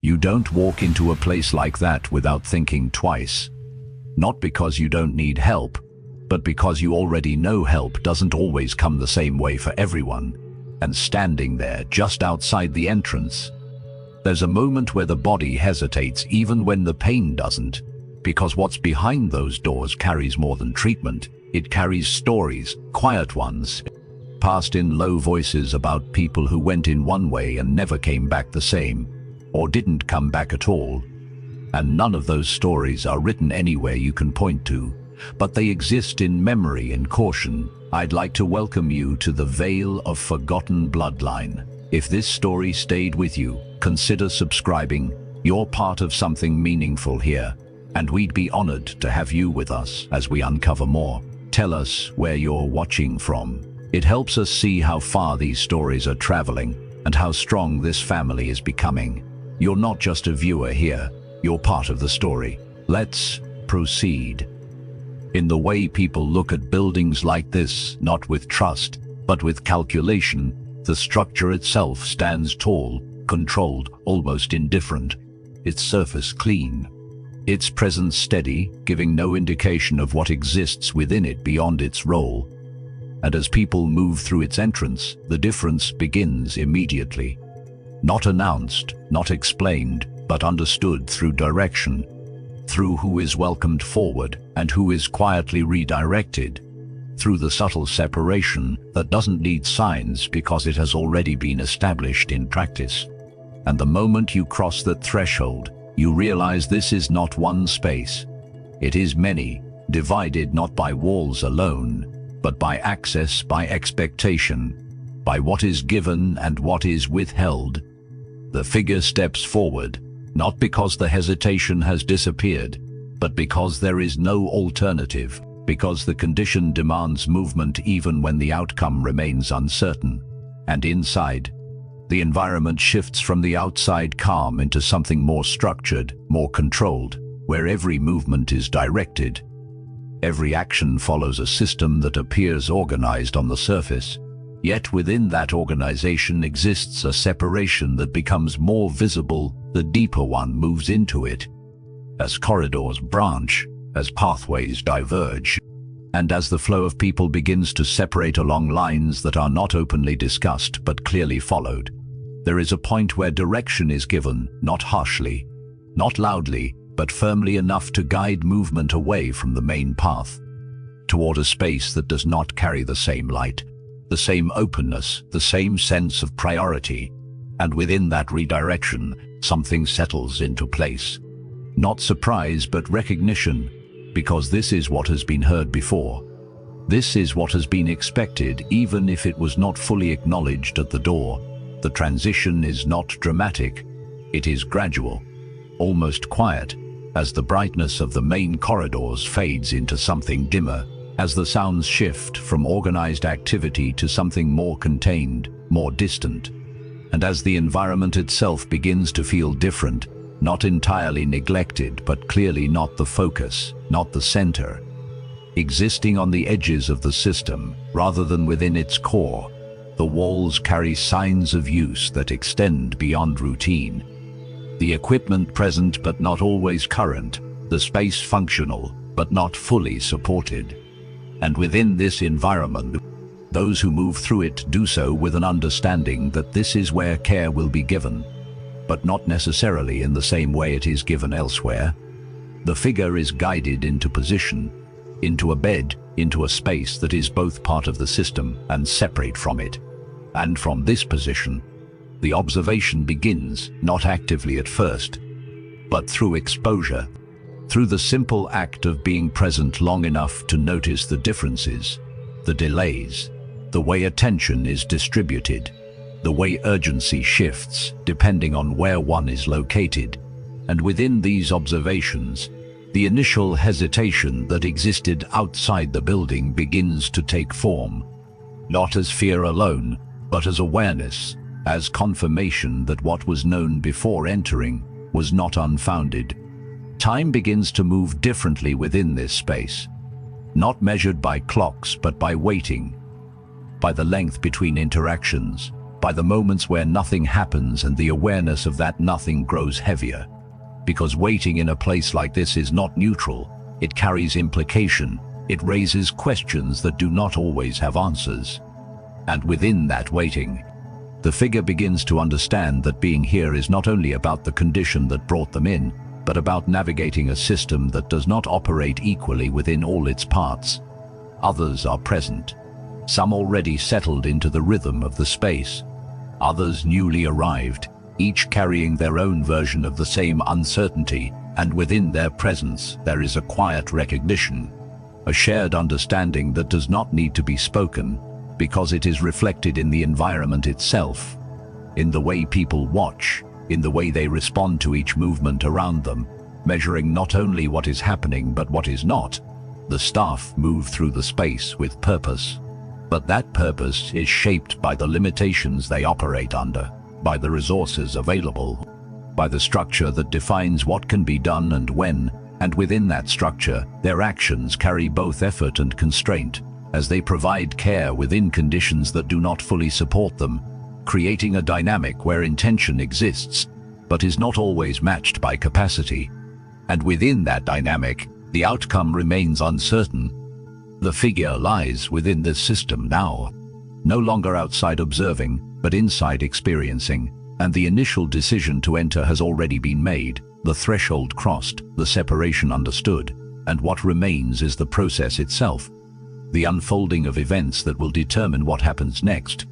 You don't walk into a place like that without thinking twice. Not because you don't need help, but because you already know help doesn't always come the same way for everyone. And standing there, just outside the entrance, there's a moment where the body hesitates even when the pain doesn't, because what's behind those doors carries more than treatment. It carries stories, quiet ones, passed in low voices about people who went in one way and never came back the same, or didn't come back at all. And none of those stories are written anywhere you can point to, but they exist in memory and caution. I'd like to welcome you to the Veil of Forgotten Bloodline. If this story stayed with you, consider subscribing. You're part of something meaningful here, and we'd be honored to have you with us as we uncover more. Tell us where you're watching from. It helps us see how far these stories are traveling and how strong this family is becoming. You're not just a viewer here, you're part of the story. Let's proceed. In the way people look at buildings like this, not with trust, but with calculation, the structure itself stands tall, controlled, almost indifferent. Its surface clean. Its presence steady, giving no indication of what exists within it beyond its role. And as people move through its entrance, the difference begins immediately. Not announced, not explained, but understood through direction, through who is welcomed forward and who is quietly redirected, through the subtle separation that doesn't need signs because it has already been established in practice. And the moment you cross that threshold, you realize this is not one space. It is many, divided not by walls alone, but by access, by expectation, by what is given and what is withheld. The figure steps forward, not because the hesitation has disappeared, but because there is no alternative, because the condition demands movement even when the outcome remains uncertain. And inside, the environment shifts from the outside calm into something more structured, more controlled, where every movement is directed. Every action follows a system that appears organized on the surface. Yet within that organization exists a separation that becomes more visible the deeper one moves into it. As corridors branch, as pathways diverge, and as the flow of people begins to separate along lines that are not openly discussed but clearly followed, there is a point where direction is given, not harshly, not loudly, but firmly enough to guide movement away from the main path, toward a space that does not carry the same light, the same openness, the same sense of priority. And within that redirection, something settles into place. Not surprise, but recognition, because this is what has been heard before. This is what has been expected, even if it was not fully acknowledged at the door. The transition is not dramatic, it is gradual, almost quiet, as the brightness of the main corridors fades into something dimmer, as the sounds shift from organized activity to something more contained, more distant, and as the environment itself begins to feel different, not entirely neglected, but clearly not the focus, not the center, existing on the edges of the system rather than within its core. The walls carry signs of use that extend beyond routine. The equipment present but not always current, the space functional but not fully supported. And within this environment, those who move through it do so with an understanding that this is where care will be given, but not necessarily in the same way it is given elsewhere. The figure is guided into position, into a bed, into a space that is both part of the system and separate from it. And from this position, the observation begins, not actively at first, but through exposure, through the simple act of being present long enough to notice the differences, the delays, the way attention is distributed, the way urgency shifts depending on where one is located. And within these observations, the initial hesitation that existed outside the building begins to take form, not as fear alone, but as awareness, as confirmation that what was known before entering was not unfounded. Time begins to move differently within this space, not measured by clocks but by waiting, by the length between interactions, by the moments where nothing happens and the awareness of that nothing grows heavier. Because waiting in a place like this is not neutral, it carries implication, it raises questions that do not always have answers. And within that waiting, the figure begins to understand that being here is not only about the condition that brought them in, but about navigating a system that does not operate equally within all its parts. Others are present, some already settled into the rhythm of the space, others newly arrived, each carrying their own version of the same uncertainty, and within their presence there is a quiet recognition, a shared understanding that does not need to be spoken, because it is reflected in the environment itself, in the way people watch, in the way they respond to each movement around them, measuring not only what is happening but what is not. The staff move through the space with purpose, but that purpose is shaped by the limitations they operate under, by the resources available, by the structure that defines what can be done and when, and within that structure, their actions carry both effort and constraint, as they provide care within conditions that do not fully support them, creating a dynamic where intention exists, but is not always matched by capacity. And within that dynamic, the outcome remains uncertain. The figure lies within this system now, no longer outside observing, but inside experiencing, and the initial decision to enter has already been made, the threshold crossed, the separation understood, and what remains is the process itself, the unfolding of events that will determine what happens next,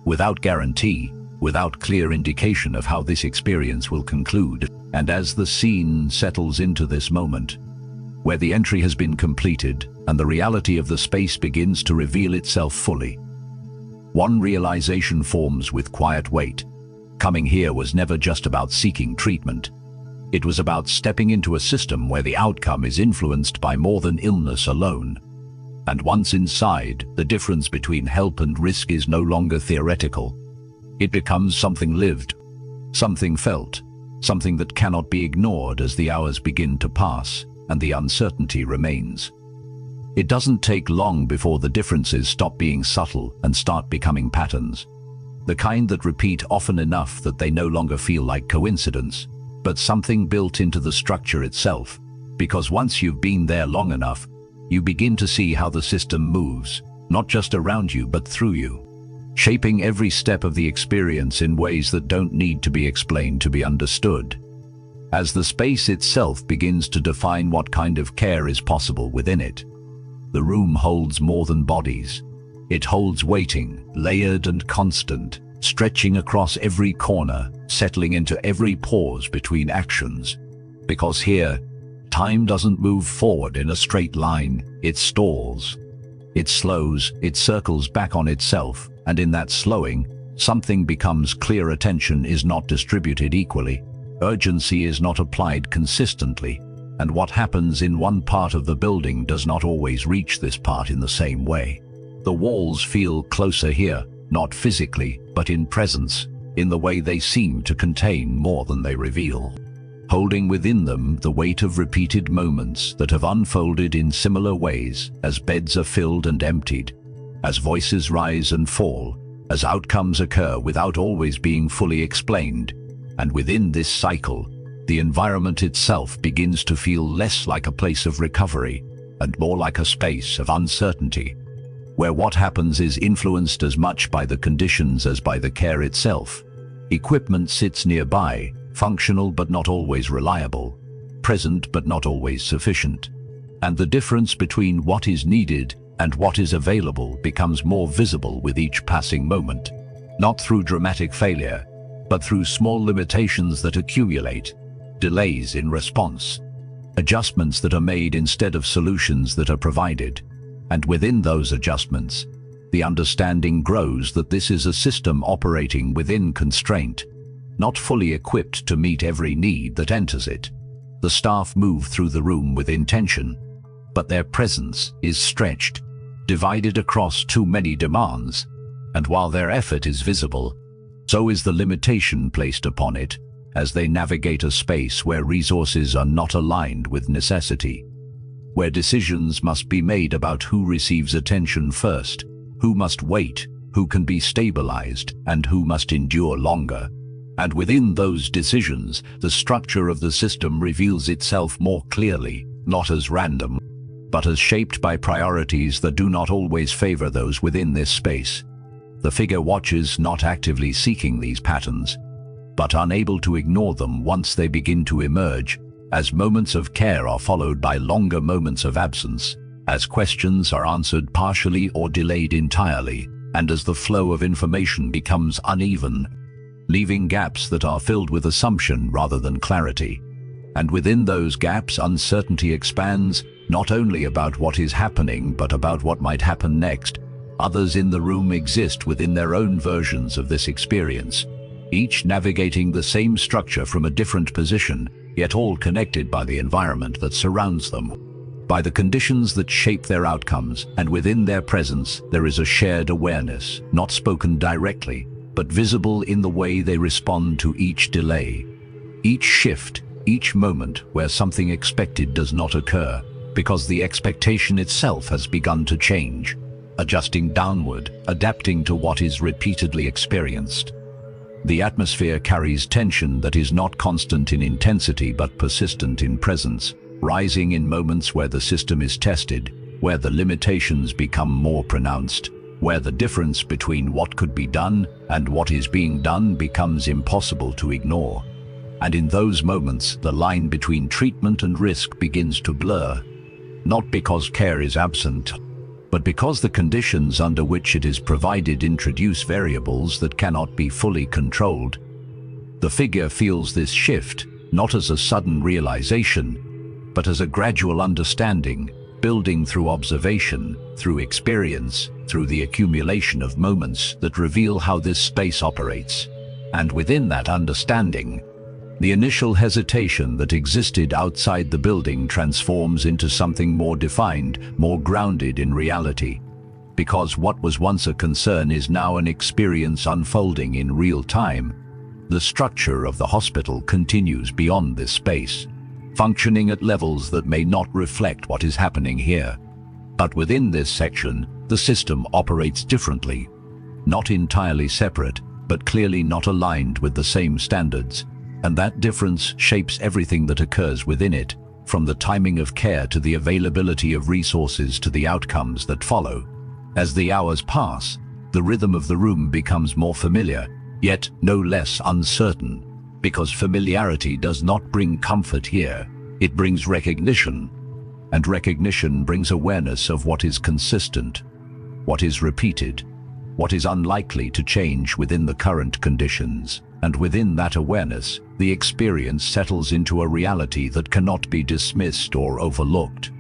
without guarantee, without clear indication of how this experience will conclude. And as the scene settles into this moment, where the entry has been completed and the reality of the space begins to reveal itself fully, one realization forms with quiet weight. Coming here was never just about seeking treatment. It was about stepping into a system where the outcome is influenced by more than illness alone. And once inside, the difference between help and risk is no longer theoretical. It becomes something lived, something felt, something that cannot be ignored as the hours begin to pass and the uncertainty remains. It doesn't take long before the differences stop being subtle and start becoming patterns. The kind that repeat often enough that they no longer feel like coincidence, but something built into the structure itself. Because once you've been there long enough, you begin to see how the system moves, not just around you but through you, shaping every step of the experience in ways that don't need to be explained to be understood. As the space itself begins to define what kind of care is possible within it, the room holds more than bodies. It holds waiting, layered and constant, stretching across every corner, settling into every pause between actions. Because here, time doesn't move forward in a straight line, it stalls. It slows, it circles back on itself, and in that slowing, something becomes clear. Attention is not distributed equally. Urgency is not applied consistently, and what happens in one part of the building does not always reach this part in the same way. The walls feel closer here, not physically, but in presence, in the way they seem to contain more than they reveal, holding within them the weight of repeated moments that have unfolded in similar ways as beds are filled and emptied, as voices rise and fall, as outcomes occur without always being fully explained. And within this cycle, the environment itself begins to feel less like a place of recovery and more like a space of uncertainty, where what happens is influenced as much by the conditions as by the care itself. Equipment sits nearby, functional but not always reliable, present but not always sufficient. And the difference between what is needed and what is available becomes more visible with each passing moment, not through dramatic failure, but through small limitations that accumulate, delays in response, adjustments that are made instead of solutions that are provided. And within those adjustments, the understanding grows that this is a system operating within constraint, not fully equipped to meet every need that enters it. The staff move through the room with intention, but their presence is stretched, divided across too many demands, and while their effort is visible, so is the limitation placed upon it as they navigate a space where resources are not aligned with necessity, where decisions must be made about who receives attention first, who must wait, who can be stabilized, and who must endure longer. And within those decisions, the structure of the system reveals itself more clearly, not as random, but as shaped by priorities that do not always favor those within this space. The figure watches, not actively seeking these patterns, but unable to ignore them once they begin to emerge, as moments of care are followed by longer moments of absence, as questions are answered partially or delayed entirely, and as the flow of information becomes uneven, leaving gaps that are filled with assumption rather than clarity. And within those gaps, uncertainty expands, not only about what is happening, but about what might happen next. Others in the room exist within their own versions of this experience, each navigating the same structure from a different position, yet all connected by the environment that surrounds them, by the conditions that shape their outcomes, and within their presence there is a shared awareness, not spoken directly, but visible in the way they respond to each delay, each shift, each moment where something expected does not occur, because the expectation itself has begun to change, adjusting downward, adapting to what is repeatedly experienced. The atmosphere carries tension that is not constant in intensity but persistent in presence, rising in moments where the system is tested, where the limitations become more pronounced, where the difference between what could be done and what is being done becomes impossible to ignore. And in those moments, the line between treatment and risk begins to blur, not because care is absent, but because the conditions under which it is provided introduce variables that cannot be fully controlled. The figure feels this shift, not as a sudden realization, but as a gradual understanding, building through observation, through experience, through the accumulation of moments that reveal how this space operates. And within that understanding, the initial hesitation that existed outside the building transforms into something more defined, more grounded in reality. Because what was once a concern is now an experience unfolding in real time, the structure of the hospital continues beyond this space, functioning at levels that may not reflect what is happening here. But within this section, the system operates differently, not entirely separate, but clearly not aligned with the same standards. And that difference shapes everything that occurs within it, from the timing of care to the availability of resources to the outcomes that follow. As the hours pass, the rhythm of the room becomes more familiar, yet no less uncertain, because familiarity does not bring comfort here, it brings recognition. And recognition brings awareness of what is consistent, what is repeated, what is unlikely to change within the current conditions. And within that awareness, the experience settles into a reality that cannot be dismissed or overlooked.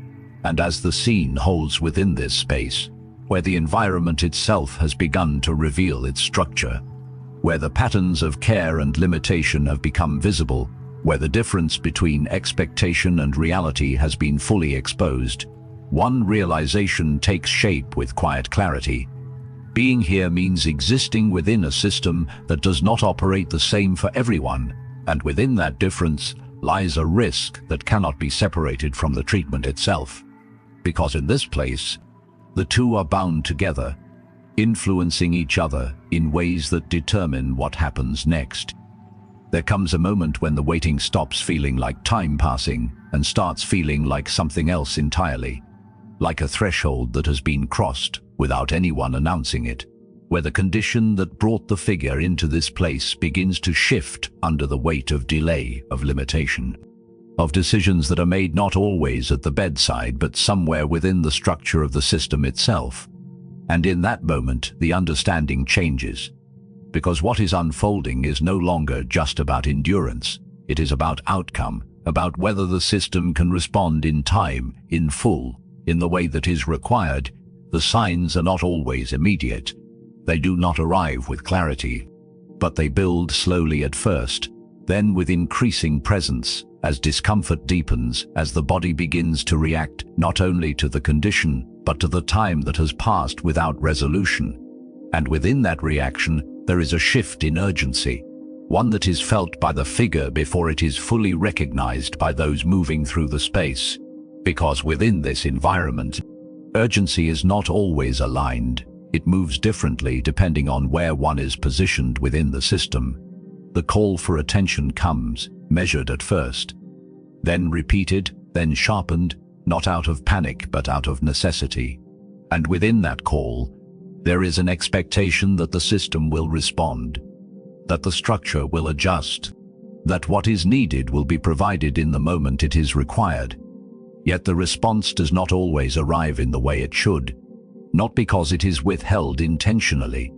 And as the scene holds within this space, where the environment itself has begun to reveal its structure, where the patterns of care and limitation have become visible, where the difference between expectation and reality has been fully exposed, one realization takes shape with quiet clarity. Being here means existing within a system that does not operate the same for everyone, and within that difference lies a risk that cannot be separated from the treatment itself. Because in this place, the two are bound together, influencing each other in ways that determine what happens next. There comes a moment when the waiting stops feeling like time passing and starts feeling like something else entirely, like a threshold that has been crossed without anyone announcing it, where the condition that brought the figure into this place begins to shift under the weight of delay, of limitation, of decisions that are made not always at the bedside but somewhere within the structure of the system itself. And in that moment, the understanding changes, because what is unfolding is no longer just about endurance. It is about outcome, about whether the system can respond in time, in full, in the way that is required. The signs are not always immediate. They do not arrive with clarity, but they build slowly at first, then with increasing presence, as discomfort deepens, as the body begins to react not only to the condition, but to the time that has passed without resolution. And within that reaction, there is a shift in urgency, one that is felt by the figure before it is fully recognized by those moving through the space. Because within this environment, urgency is not always aligned. It moves differently depending on where one is positioned within the system. The call for attention comes, measured at first, then repeated, then sharpened, not out of panic but out of necessity. And within that call, there is an expectation that the system will respond, that the structure will adjust, that what is needed will be provided in the moment it is required. Yet the response does not always arrive in the way it should, not because it is withheld intentionally,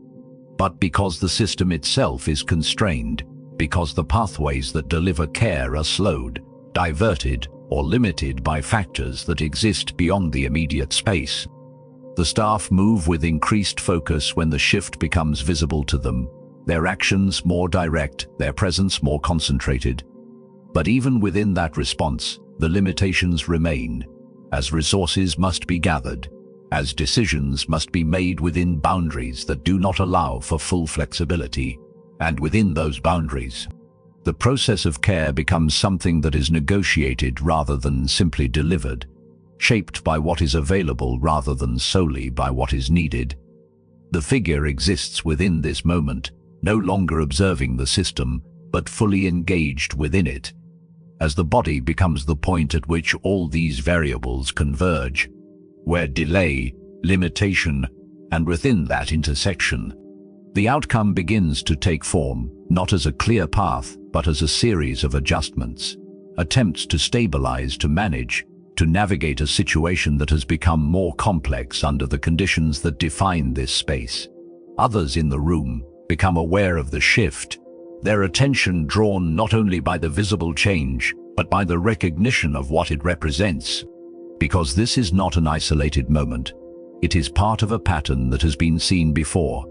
but because the system itself is constrained, because the pathways that deliver care are slowed, diverted, or limited by factors that exist beyond the immediate space. The staff move with increased focus when the shift becomes visible to them, their actions more direct, their presence more concentrated. But even within that response, the limitations remain, as resources must be gathered, as decisions must be made within boundaries that do not allow for full flexibility. And within those boundaries, the process of care becomes something that is negotiated rather than simply delivered, shaped by what is available rather than solely by what is needed. The figure exists within this moment, no longer observing the system, but fully engaged within it, as the body becomes the point at which all these variables converge, where delay, limitation, and within that intersection, the outcome begins to take form, not as a clear path, but as a series of adjustments, attempts to stabilize, to manage, to navigate a situation that has become more complex under the conditions that define this space. Others in the room become aware of the shift, their attention drawn not only by the visible change, but by the recognition of what it represents. Because this is not an isolated moment, it is part of a pattern that has been seen before,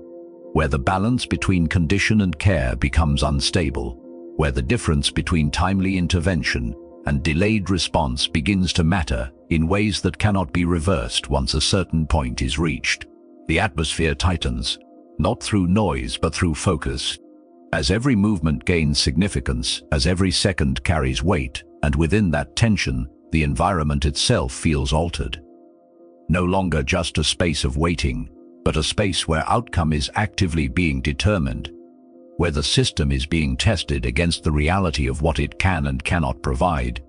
where the balance between condition and care becomes unstable, where the difference between timely intervention and delayed response begins to matter in ways that cannot be reversed once a certain point is reached. The atmosphere tightens, not through noise but through focus. As every movement gains significance, as every second carries weight, and within that tension, the environment itself feels altered. No longer just a space of waiting, but a space where outcome is actively being determined, where the system is being tested against the reality of what it can and cannot provide.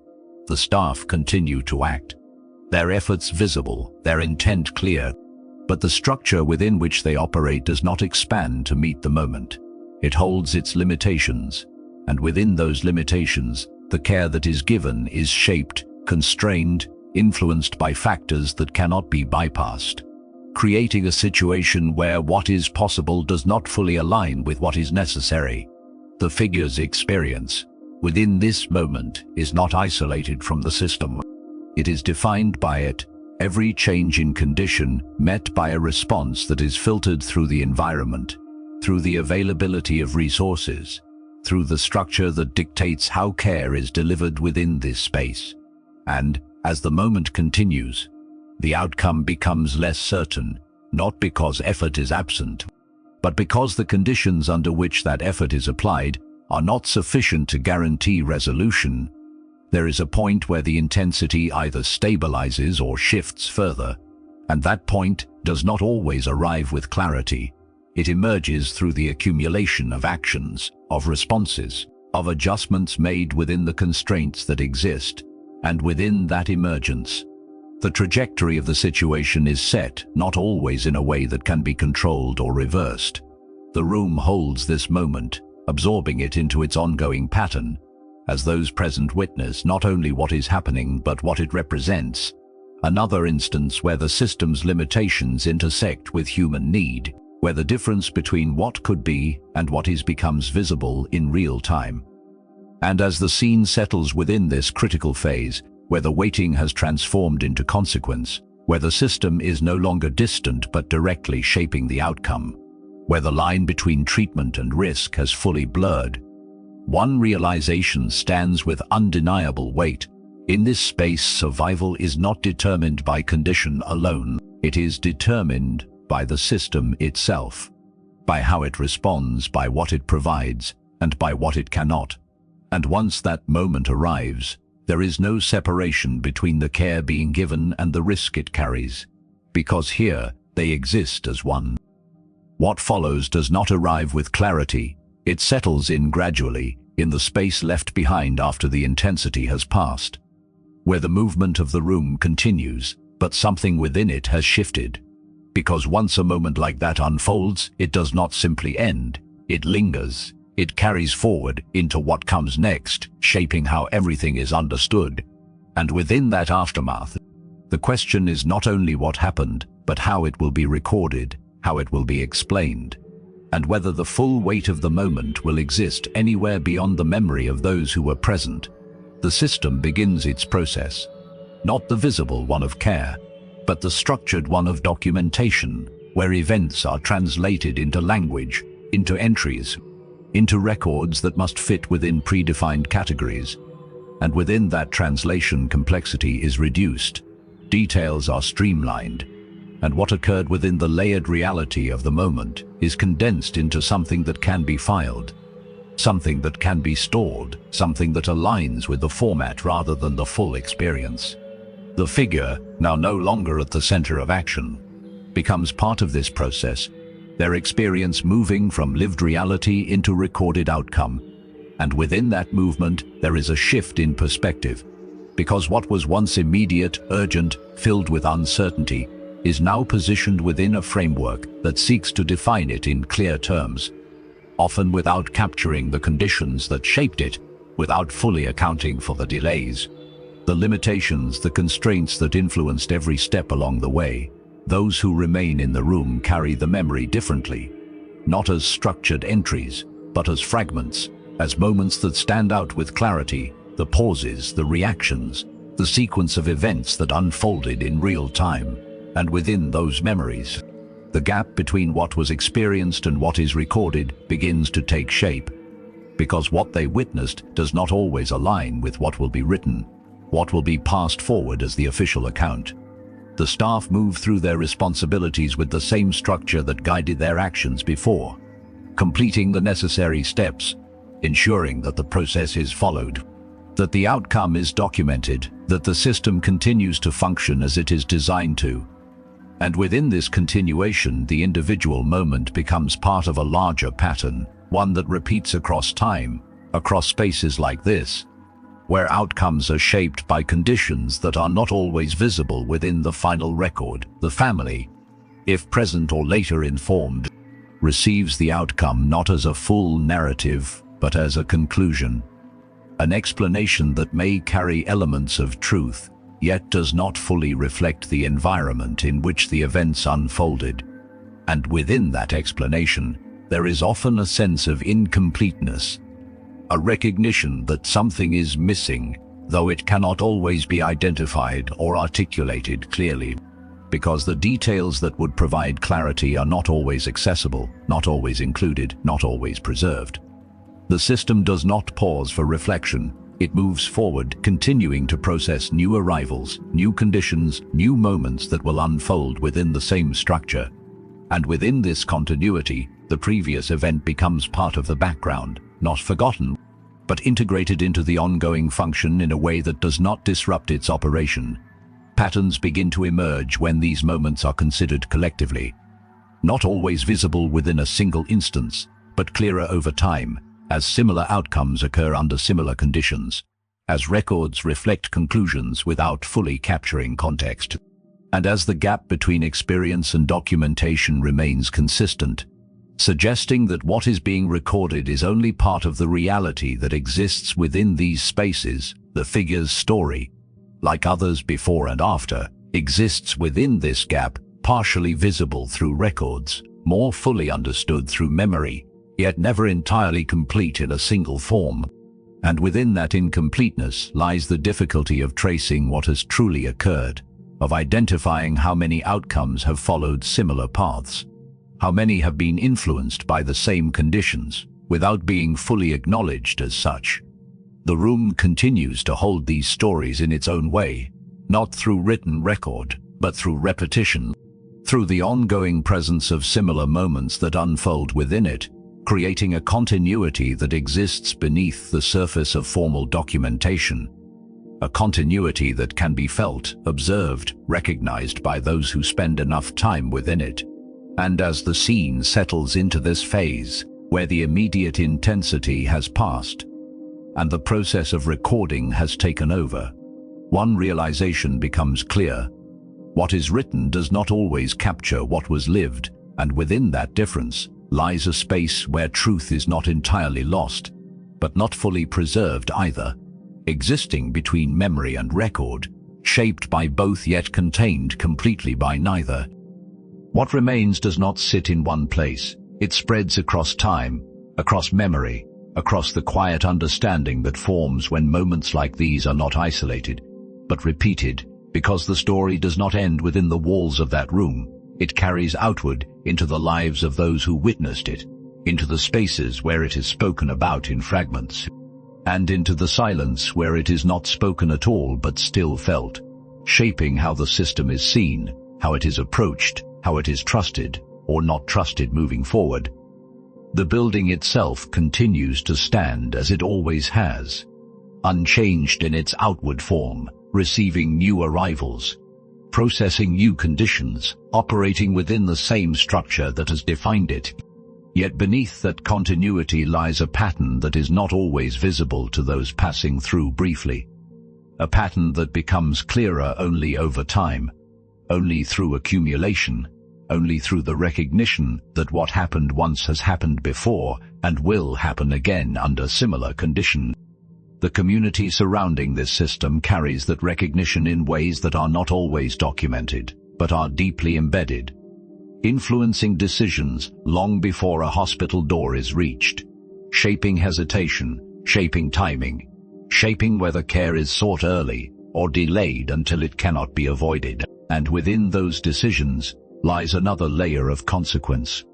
The staff continue to act, their efforts visible, their intent clear, but the structure within which they operate does not expand to meet the moment. It holds its limitations, and within those limitations, the care that is given is shaped, constrained, influenced by factors that cannot be bypassed, creating a situation where what is possible does not fully align with what is necessary. The figure's experience within this moment is not isolated from the system. It is defined by it, every change in condition met by a response that is filtered through the environment, through the availability of resources, through the structure that dictates how care is delivered within this space. And, as the moment continues, the outcome becomes less certain, not because effort is absent, but because the conditions under which that effort is applied are not sufficient to guarantee resolution. There is a point where the intensity either stabilizes or shifts further, and that point does not always arrive with clarity. It emerges through the accumulation of actions, of responses, of adjustments made within the constraints that exist, and within that emergence, the trajectory of the situation is set, not always in a way that can be controlled or reversed. The room holds this moment, absorbing it into its ongoing pattern, as those present witness not only what is happening but what it represents. Another instance where the system's limitations intersect with human need, where the difference between what could be and what is becomes visible in real time. And as the scene settles within this critical phase, where the waiting has transformed into consequence, where the system is no longer distant but directly shaping the outcome, where the line between treatment and risk has fully blurred, one realization stands with undeniable weight. In this space, survival is not determined by condition alone. It is determined by the system itself, by how it responds, by what it provides, and by what it cannot. And once that moment arrives, there is no separation between the care being given and the risk it carries, because here they exist as one. What follows does not arrive with clarity. It settles in gradually, in the space left behind after the intensity has passed, where the movement of the room continues, but something within it has shifted. Because once a moment like that unfolds, it does not simply end, it lingers. It carries forward into what comes next, shaping how everything is understood. And within that aftermath, the question is not only what happened, but how it will be recorded, how it will be explained, and whether the full weight of the moment will exist anywhere beyond the memory of those who were present. The system begins its process, not the visible one of care, but the structured one of documentation, where events are translated into language, into entries, into records that must fit within predefined categories. And within that translation, complexity is reduced, details are streamlined, and what occurred within the layered reality of the moment is condensed into something that can be filed, something that can be stored, something that aligns with the format rather than the full experience. The figure, now no longer at the center of action, becomes part of this process, their experience moving from lived reality into recorded outcome. And within that movement, there is a shift in perspective, because what was once immediate, urgent, filled with uncertainty, is now positioned within a framework that seeks to define it in clear terms, often without capturing the conditions that shaped it, without fully accounting for the delays, the limitations, the constraints that influenced every step along the way. Those who remain in the room carry the memory differently, not as structured entries, but as fragments, as moments that stand out with clarity, the pauses, the reactions, the sequence of events that unfolded in real time. And within those memories, the gap between what was experienced and what is recorded begins to take shape, because what they witnessed does not always align with what will be written, what will be passed forward as the official account. The staff move through their responsibilities with the same structure that guided their actions before, completing the necessary steps, ensuring that the process is followed, that the outcome is documented, that the system continues to function as it is designed to. And within this continuation, the individual moment becomes part of a larger pattern, one that repeats across time, across spaces like this, where outcomes are shaped by conditions that are not always visible within the final record. The family, if present or later informed, receives the outcome not as a full narrative, but as a conclusion, an explanation that may carry elements of truth, yet does not fully reflect the environment in which the events unfolded. And within that explanation, there is often a sense of incompleteness, a recognition that something is missing, though it cannot always be identified or articulated clearly, because the details that would provide clarity are not always accessible, not always included, not always preserved. The system does not pause for reflection. It moves forward, continuing to process new arrivals, new conditions, new moments that will unfold within the same structure. And within this continuity, the previous event becomes part of the background, not forgotten, but integrated into the ongoing function in a way that does not disrupt its operation. Patterns begin to emerge when these moments are considered collectively, not always visible within a single instance, but clearer over time, as similar outcomes occur under similar conditions, as records reflect conclusions without fully capturing context, and as the gap between experience and documentation remains consistent, suggesting that what is being recorded is only part of the reality that exists within these spaces. The figure's story, like others before and after, exists within this gap, partially visible through records, more fully understood through memory, yet never entirely complete in a single form. And within that incompleteness lies the difficulty of tracing what has truly occurred, of identifying how many outcomes have followed similar paths, how many have been influenced by the same conditions, without being fully acknowledged as such. The room continues to hold these stories in its own way, not through written record, but through repetition, through the ongoing presence of similar moments that unfold within it, creating a continuity that exists beneath the surface of formal documentation, a continuity that can be felt, observed, recognized by those who spend enough time within it. And as the scene settles into this phase, where the immediate intensity has passed, and the process of recording has taken over, one realization becomes clear. What is written does not always capture what was lived, and within that difference lies a space where truth is not entirely lost, but not fully preserved either, existing between memory and record, shaped by both yet contained completely by neither. What remains does not sit in one place. It spreads across time, across memory, across the quiet understanding that forms when moments like these are not isolated, but repeated, because the story does not end within the walls of that room. It carries outward into the lives of those who witnessed it, into the spaces where it is spoken about in fragments, and into the silence where it is not spoken at all but still felt, shaping how the system is seen, how it is approached, how it is trusted or not trusted moving forward. The building itself continues to stand as it always has, unchanged in its outward form, receiving new arrivals, processing new conditions, operating within the same structure that has defined it. Yet beneath that continuity lies a pattern that is not always visible to those passing through briefly. A pattern that becomes clearer only over time, only through accumulation, only through the recognition that what happened once has happened before and will happen again under similar conditions. The community surrounding this system carries that recognition in ways that are not always documented, but are deeply embedded, influencing decisions long before a hospital door is reached, shaping hesitation, shaping timing, shaping whether care is sought early or delayed until it cannot be avoided. And within those decisions lies another layer of consequence.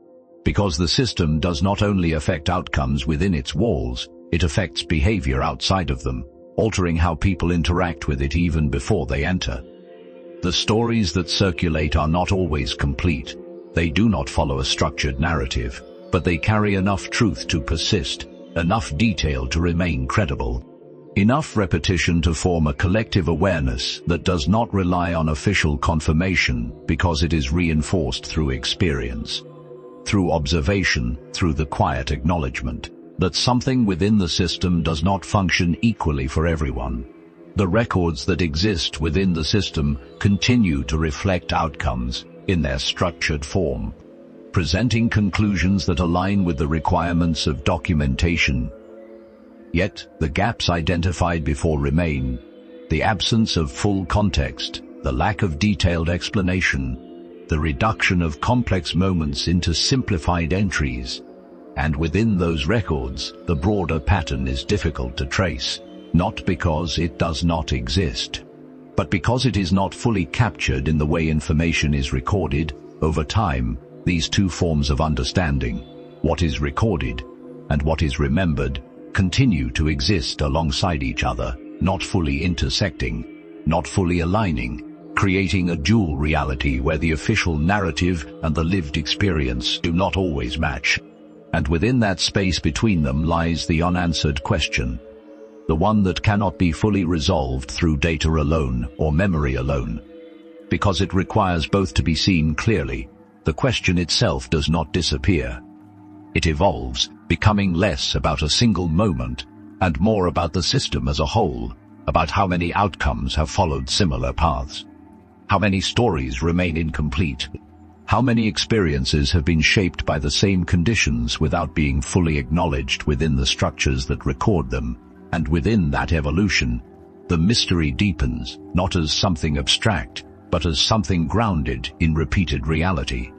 Because the system does not only affect outcomes within its walls, it affects behavior outside of them, altering how people interact with it even before they enter. The stories that circulate are not always complete. They do not follow a structured narrative, but they carry enough truth to persist, enough detail to remain credible, enough repetition to form a collective awareness that does not rely on official confirmation because it is reinforced through experience, through observation, through the quiet acknowledgement that something within the system does not function equally for everyone. The records that exist within the system continue to reflect outcomes in their structured form, presenting conclusions that align with the requirements of documentation. Yet, the gaps identified before remain: the absence of full context, the lack of detailed explanation, the reduction of complex moments into simplified entries. And within those records, the broader pattern is difficult to trace, not because it does not exist, but because it is not fully captured in the way information is recorded. Over time, these two forms of understanding, what is recorded and what is remembered, continue to exist alongside each other, not fully intersecting, not fully aligning, creating a dual reality where the official narrative and the lived experience do not always match. And within that space between them lies the unanswered question, the one that cannot be fully resolved through data alone or memory alone. Because it requires both to be seen clearly, the question itself does not disappear. It evolves, becoming less about a single moment and more about the system as a whole, about how many outcomes have followed similar paths, how many stories remain incomplete, how many experiences have been shaped by the same conditions without being fully acknowledged within the structures that record them. And within that evolution, the mystery deepens, not as something abstract, but as something grounded in repeated reality.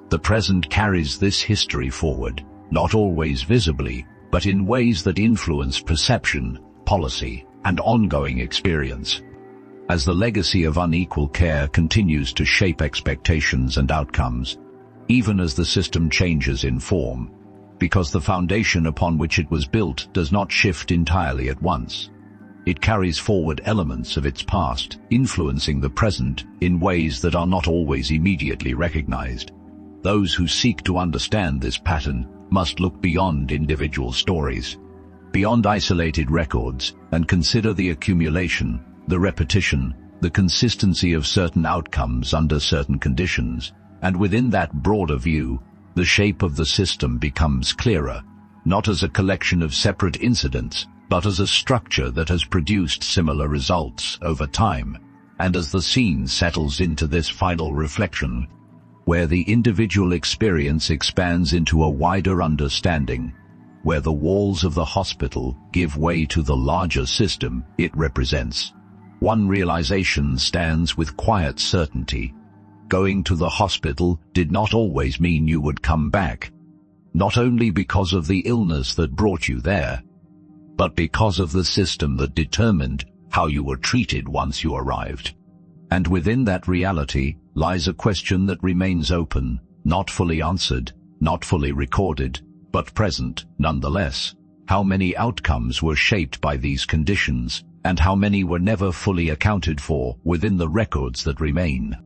The present carries this history forward, not always visibly, but in ways that influence perception, policy, and ongoing experience. As the legacy of unequal care continues to shape expectations and outcomes, even as the system changes in form, because the foundation upon which it was built does not shift entirely at once. It carries forward elements of its past, influencing the present in ways that are not always immediately recognized. Those who seek to understand this pattern must look beyond individual stories, beyond isolated records, and consider the accumulation, the repetition, the consistency of certain outcomes under certain conditions, And within that broader view, the shape of the system becomes clearer, not as a collection of separate incidents, but as a structure that has produced similar results over time. And as the scene settles into this final reflection, where the individual experience expands into a wider understanding, where the walls of the hospital give way to the larger system it represents, one realization stands with quiet certainty. Going to the hospital did not always mean you would come back, not only because of the illness that brought you there, but because of the system that determined how you were treated once you arrived. And within that reality lies a question that remains open, not fully answered, not fully recorded, but present nonetheless. How many outcomes were shaped by these conditions, and how many were never fully accounted for within the records that remain?